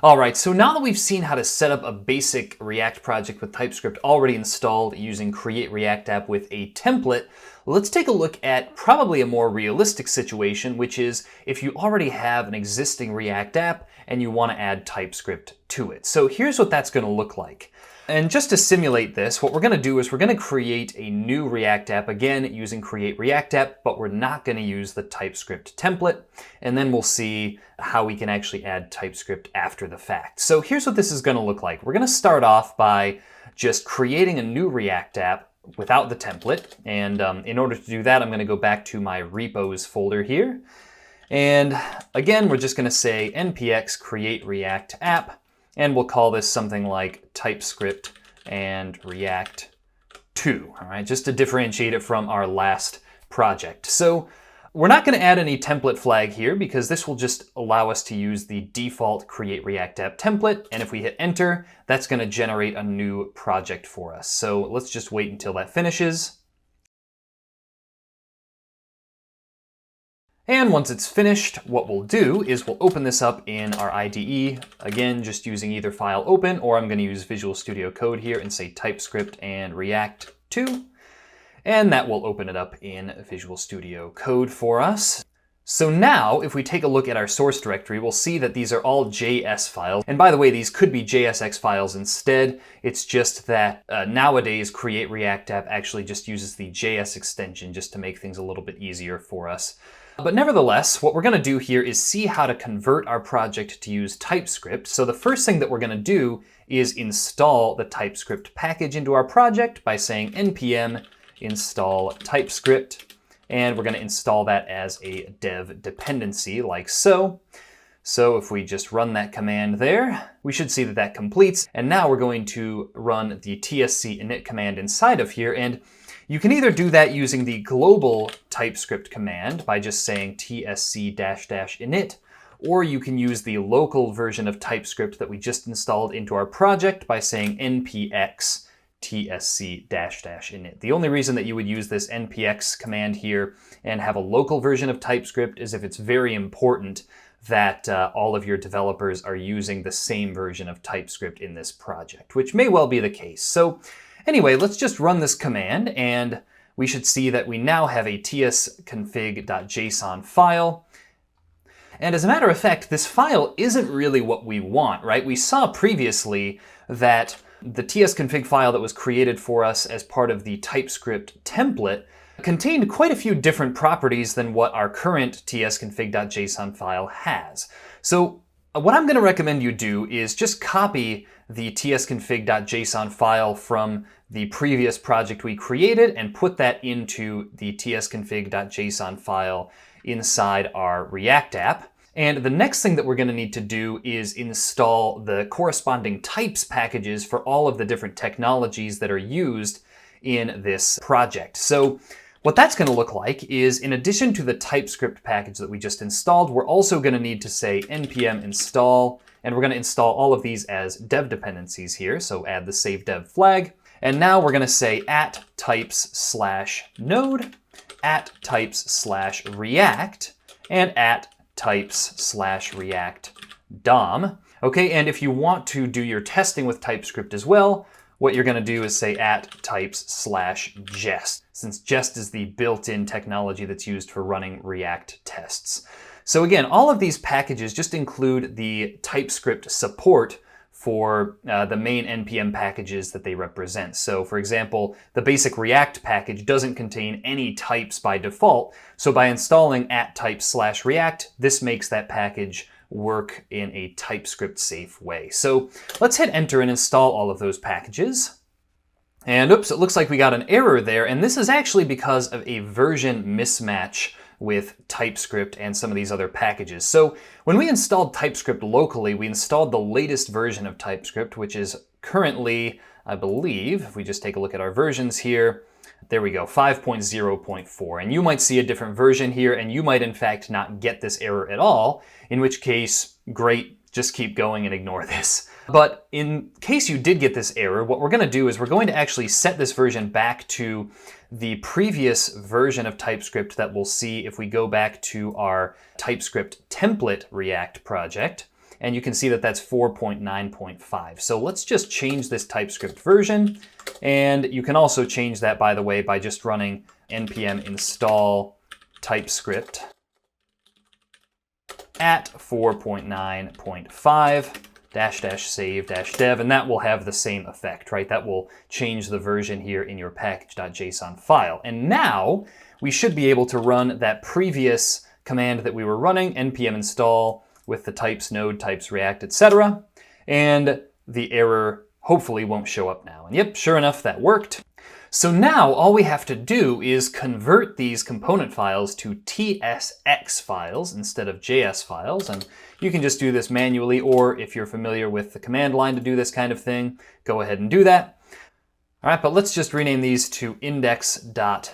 All right, so now that we've seen how to set up a basic React project with TypeScript already installed using Create React App with a template, let's take a look at probably a more realistic situation, which is if you already have an existing React app and you want to add TypeScript to it. So here's what that's going to look like. And just to simulate this, what we're going to do is we're going to create a new React app, again, using Create React App, but we're not going to use the TypeScript template. And then we'll see how we can actually add TypeScript after the fact. So here's what this is going to look like. We're going to start off by just creating a new React app without the template. And in order to do that, I'm going to go back to my repos folder here. And again, we're just going to say npx create react app. And we'll call this something like TypeScript and React 2, all right, just to differentiate it from our last project. So we're not going to add any template flag here because this will just allow us to use the default Create React App template. And if we hit enter, that's going to generate a new project for us. So let's just wait until that finishes. And once it's finished, what we'll do is we'll open this up in our IDE, again, just using either file open, or I'm going to use Visual Studio Code here and say TypeScript and React 2. And that will open it up in Visual Studio Code for us. So now, if we take a look at our source directory, we'll see that these are all JS files. And by the way, these could be JSX files instead. It's just that nowadays, Create React App actually just uses the JS extension just to make things a little bit easier for us. But nevertheless, what we're going to do here is see how to convert our project to use TypeScript. So the first thing that we're going to do is install the TypeScript package into our project by saying npm install TypeScript. And we're going to install that as a dev dependency like so. So if we just run that command there, we should see that that completes. And now we're going to run the tsc init command inside of here. And you can either do that using the global TypeScript command by just saying tsc-init, or you can use the local version of TypeScript that we just installed into our project by saying npx tsc-init. The only reason that you would use this npx command here and have a local version of TypeScript is if it's very important that all of your developers are using the same version of TypeScript in this project, which may well be the case. So anyway, let's just run this command and we should see that we now have a tsconfig.json file. And as a matter of fact, this file isn't really what we want, right? We saw previously that the tsconfig file that was created for us as part of the TypeScript template contained quite a few different properties than what our current tsconfig.json file has. So what I'm going to recommend you do is just copy the tsconfig.json file from the previous project we created and put that into the tsconfig.json file inside our React app. And the next thing that we're going to need to do is install the corresponding types packages for all of the different technologies that are used in this project. So what that's going to look like is, in addition to the TypeScript package that we just installed, we're also going to need to say npm install, and we're going to install all of these as dev dependencies here. So add the save dev flag. And now we're going to say @types/node, @types/react, and @types/react DOM. Okay, and if you want to do your testing with TypeScript as well, what you're going to do is say @types/jest, since jest is the built-in technology that's used for running React tests. So again, all of these packages just include the TypeScript support for the main NPM packages that they represent. So for example, the basic React package doesn't contain any types by default. So by installing @types/react, this makes that package work in a TypeScript safe way. So let's hit enter and install all of those packages. And oops, it looks like we got an error there. And this is actually because of a version mismatch with TypeScript and some of these other packages. So when we installed TypeScript locally, we installed the latest version of TypeScript, which is currently, I believe, if we just take a look at our versions here, there we go, 5.0.4. And you might see a different version here, and you might in fact not get this error at all, in which case, great, just keep going and ignore this. But in case you did get this error, what we're going to do is we're going to actually set this version back to the previous version of TypeScript that we'll see if we go back to our TypeScript template React project. and you can see that that's 4.9.5. So let's just change this TypeScript version, and you can also change that, by the way, by just running npm install TypeScript at 4.9.5 -- save-dev, and that will have the same effect, right? That will change the version here in your package.json file. And now we should be able to run that previous command that we were running, npm install with the types node, types react, etc. And the error hopefully won't show up now. And yep, sure enough, that worked. So now all we have to do is convert these component files to TSX files instead of JS files. And you can just do this manually, or if you're familiar with the command line to do this kind of thing, go ahead and do that. All right, but let's just rename these to index.tsx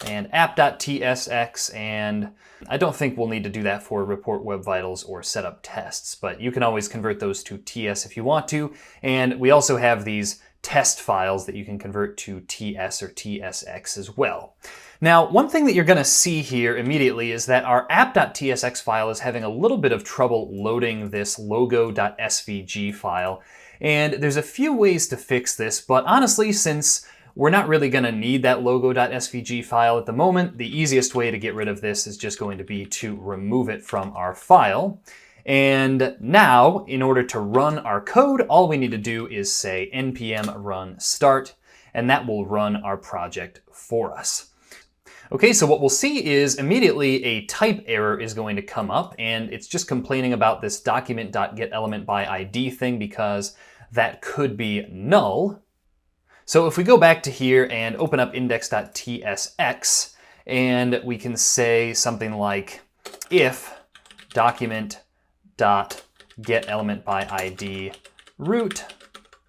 and app.tsx, and I don't think we'll need to do that for report web vitals or setup tests, but you can always convert those to TS if you want to. And we also have these test files that you can convert to TS or TSX as well. Now, one thing that you're going to see here immediately is that our app.tsx file is having a little bit of trouble loading this logo.svg file. And there's a few ways to fix this, but honestly, since we're not really going to need that logo.svg file at the moment, the easiest way to get rid of this is just going to be to remove it from our file. And now, in order to run our code, all we need to do is say npm run start, and that will run our project for us. Okay, so what we'll see is immediately a type error is going to come up, and it's just complaining about this document.getElementById thing because that could be null. So if we go back to here and open up index.tsx, and we can say something like if document.getElementById root.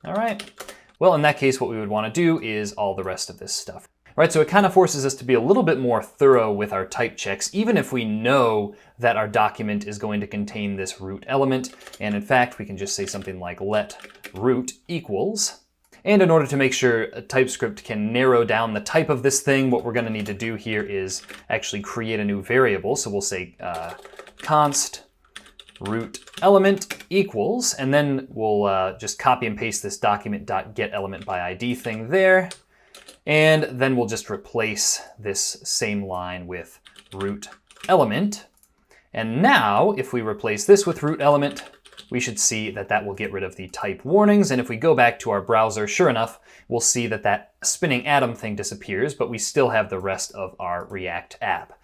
All right. Well, in that case, what we would want to do is all the rest of this stuff. All right, so it kind of forces us to be a little bit more thorough with our type checks, even if we know that our document is going to contain this root element. And in fact, we can just say something like let root equals. And in order to make sure TypeScript can narrow down the type of this thing, what we're going to need to do here is actually create a new variable. So we'll say const root element equals, and then we'll just copy and paste this document.getElementById thing there. And then we'll just replace this same line with root element. And now, if we replace this with root element, we should see that that will get rid of the type warnings. And if we go back to our browser, sure enough, we'll see that that spinning atom thing disappears, but we still have the rest of our React app.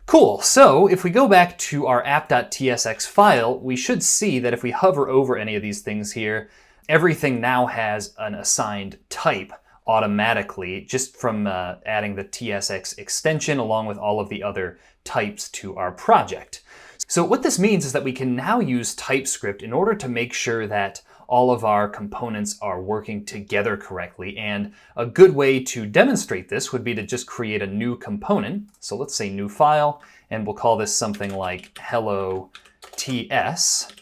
Cool, so if we go back to our app.tsx file, we should see that if we hover over any of these things here, everything now has an assigned type automatically just from adding the TSX extension along with all of the other types to our project. So what this means is that we can now use TypeScript in order to make sure that all of our components are working together correctly. And a good way to demonstrate this would be to just create a new component. So let's say new file, and we'll call this something like hello ts.tsx.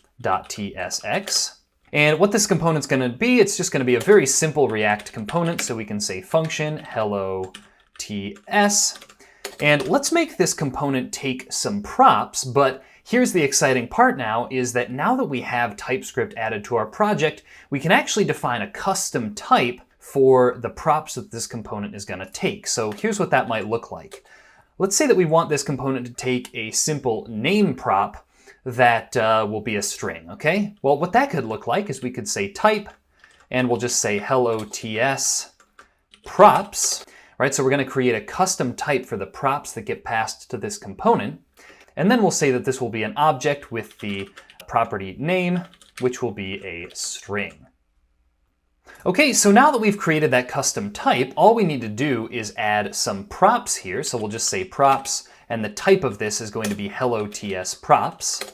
And what this component's going to be, it's just going to be a very simple React component. So we can say function hello ts. And let's make this component take some props, but here's the exciting part now, is that now that we have TypeScript added to our project, we can actually define a custom type for the props that this component is going to take. So here's what that might look like. Let's say that we want this component to take a simple name prop that will be a string, okay? Well, what that could look like is we could say type, and we'll just say hello ts props. Right, so we're going to create a custom type for the props that get passed to this component. And then we'll say that this will be an object with the property name, which will be a string. Okay, so now that we've created that custom type, all we need to do is add some props here. So we'll just say props, and the type of this is going to be hello ts props.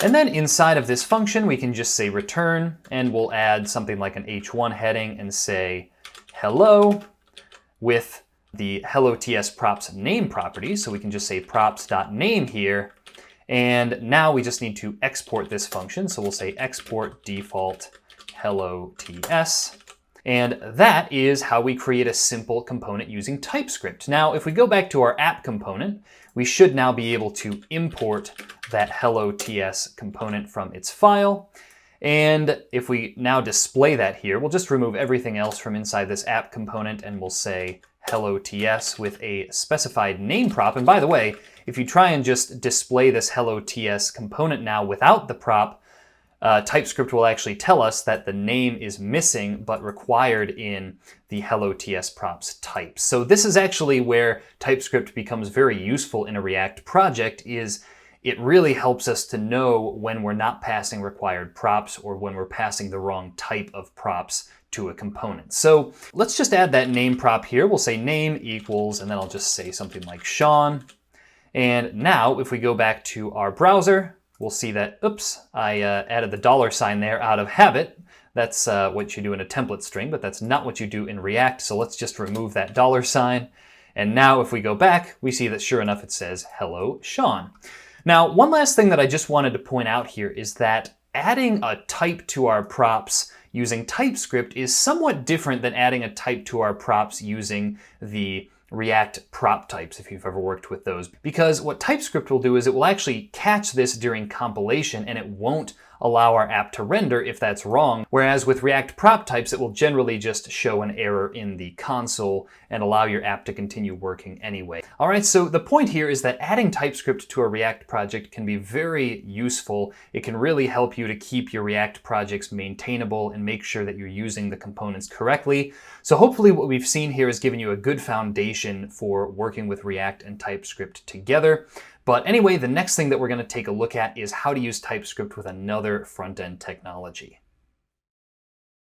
And then inside of this function, we can just say return, and we'll add something like an h1 heading and say hello with the hello ts props name property. So we can just say props.name here. And now we just need to export this function. So we'll say export default hello ts. And that is how we create a simple component using TypeScript. Now, if we go back to our app component, we should now be able to import that hello TS component from its file. And if we now display that here, we'll just remove everything else from inside this app component and we'll say hello TS with a specified name prop. And by the way, if you try and just display this hello TS component now without the prop, TypeScript will actually tell us that the name is missing but required in the hello TS props type. So this is actually where TypeScript becomes very useful in a React project. It really helps us to know when we're not passing required props or when we're passing the wrong type of props to a component. So let's just add that name prop here. We'll say name equals, and then I'll just say something like Sean. And now if we go back to our browser, we'll see that, oops, I added the $sign there out of habit. That's what you do in a template string, but that's not what you do in React. So let's just remove that $sign. And now if we go back, we see that sure enough, it says, hello, Sean. Now, one last thing that I just wanted to point out here is that adding a type to our props using TypeScript is somewhat different than adding a type to our props using the React prop types, if you've ever worked with those. Because what TypeScript will do is it will actually catch this during compilation and it won't allow our app to render if that's wrong. Whereas with React prop types, it will generally just show an error in the console and allow your app to continue working anyway. All right, so the point here is that adding TypeScript to a React project can be very useful. It can really help you to keep your React projects maintainable and make sure that you're using the components correctly. So hopefully what we've seen here has given you a good foundation for working with React and TypeScript together. But anyway, the next thing that we're going to take a look at is how to use TypeScript with another front-end technology.